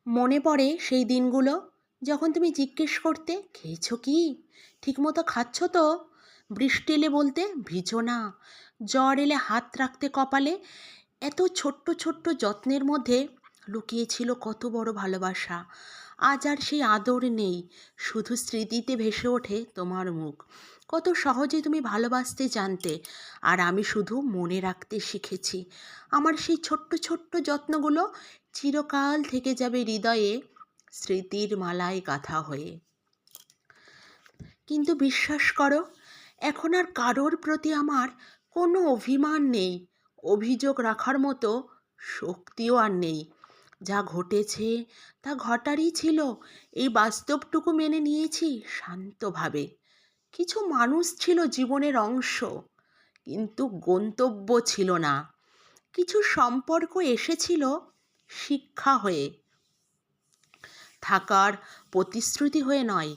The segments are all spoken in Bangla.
মনে পড়ে সেই দিনগুলো যখন তুমি জিজ্ঞেস করতে, খেয়েছো কি, ঠিকমতো খাচ্ছ তো, বৃষ্টি এলে বলতে ভিজো না, জ্বর এলে হাত রাখতে কপালে। এত ছোট্ট ছোট্ট যত্নের মধ্যে লুকিয়ে ছিল কত বড় ভালোবাসা। আজ আর সেই আদর নেই, শুধু স্মৃতিতে ভেসে ওঠে তোমার মুখ। কত সহজে তুমি ভালোবাসতে জানতে, আর আমি শুধু মনে রাখতে শিখেছি। আমার সেই ছোট্ট ছোট্ট যত্নগুলো চিরকাল থেকে যাবে হৃদয়ে, স্মৃতির মালায় গাঁথা হয়ে। কিন্তু বিশ্বাস করো, এখন আর কারোর প্রতি আমার কোনো অভিমান নেই, অভিযোগ রাখার মতো শক্তিও আর নেই। যা ঘটেছে তা ঘটারই ছিল, এই বাস্তবটুকু মেনে নিয়েছি শান্তভাবে। কিছু মানুষ ছিল জীবনের অংশ, কিন্তু গন্তব্য ছিল না। কিছু সম্পর্ক এসেছিল শিক্ষা হয়ে, থাকার প্রতিশ্রুতি হয়ে নয়।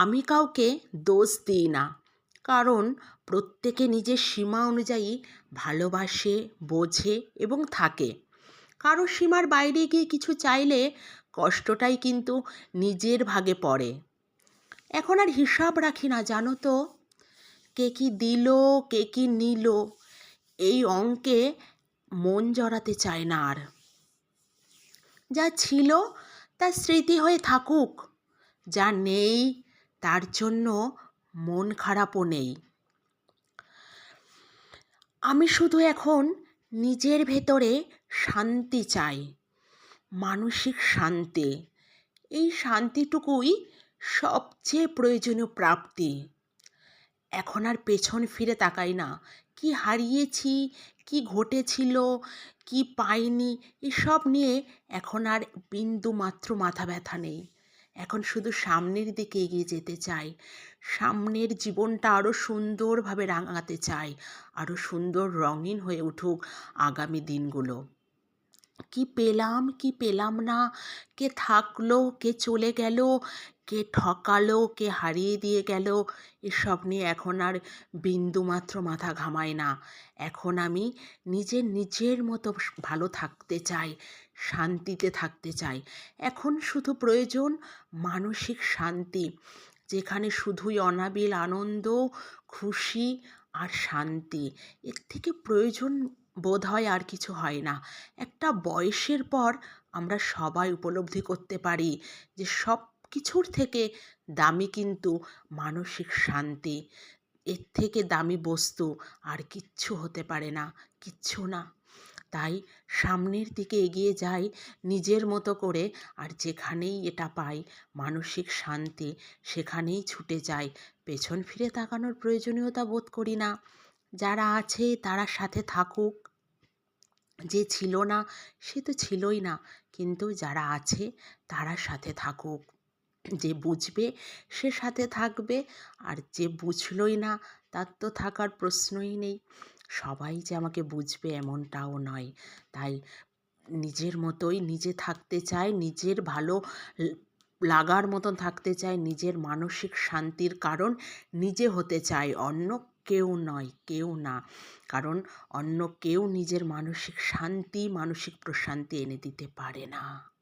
আমি কাউকে দোষ দিই না, কারণ প্রত্যেকে নিজের সীমা অনুযায়ী ভালোবাসে, বোঝে এবং থাকে। কারো সীমার বাইরে গিয়ে কিছু চাইলে কষ্টটাই কিন্তু নিজের ভাগে পড়ে। এখন আর হিসাব রাখি না, জানো তো, কে কি দিল, কে কি নিল, এই অঙ্কে মন জড়াতে চায় না আর। যা ছিল তা স্মৃতি হয়ে থাকুক, যা নেই তার জন্য মন খারাপও নেই। আমি শুধু এখন নিজের ভেতরে শান্তি চাই, মানসিক শান্তি। এই শান্তিটুকুই সবচেয়ে প্রয়োজনীয় প্রাপ্তি। এখন আর পেছন ফিরে তাকাই না, কি হারিয়েছি, কি ঘটেছিল, কি পাইনি, এসব নিয়ে এখন আর বিন্দু মাত্র মাথা ব্যথা নেই। এখন শুধু সামনের দিকে এগিয়ে যেতে চাই, সামনের জীবনটা আরও সুন্দরভাবে রাঙাতে চাই, আরও সুন্দর রঙিন হয়ে উঠুক আগামী দিনগুলো। কি পেলাম কি পেলাম না, কে থাকলো কে চলে গেল, কে ঠকালো কে হারিয়ে দিয়ে গেল, এসব নিয়ে এখন আর বিন্দুমাত্র মাথা ঘামাই না। এখন আমি নিজের মতো ভালো থাকতে চাই, শান্তিতে থাকতে চাই। এখন শুধু প্রয়োজন মানসিক শান্তি, যেখানে শুধুই অনাবিল আনন্দ, খুশি আর শান্তি। এর থেকে প্রয়োজন বোধ হয় আর কিছু হয় না। একটা বয়সের পর আমরা সবাই উপলব্ধি করতে পারি যে সব কিছুর থেকে দামি কিন্তু মানসিক শান্তি। এর থেকে দামি বস্তু আর কিচ্ছু হতে পারে না, কিচ্ছু না। তাই সামনের দিকে এগিয়ে যাই নিজের মতো করে, আর যেখানেই এটা পাই মানসিক শান্তি, সেখানেই ছুটে যাই। পেছন ফিরে তাকানোর প্রয়োজনীয়তা বোধ করি না। যারা আছে তারা সাথে থাকুক, যে ছিল না সে তো ছিলই না, কিন্তু যারা আছে তারা সাথে থাকুক। যে বুঝবে সে সাথে থাকবে, আর যে বুঝলই না তার তো থাকার প্রশ্নই নেই। সবাই যে আমাকে বুঝবে এমনটাও নয়। তাই নিজের মতোই নিজে থাকতে চাই, নিজের ভালো লাগার মতন থাকতে চাই, নিজের মানসিক শান্তির কারণ নিজে হতে চাই, অন্য কেউ নয়, কেউ না। কারণ অন্য কেউ নিজের মানসিক শান্তি, মানসিক প্রশান্তি এনে দিতে পারে না।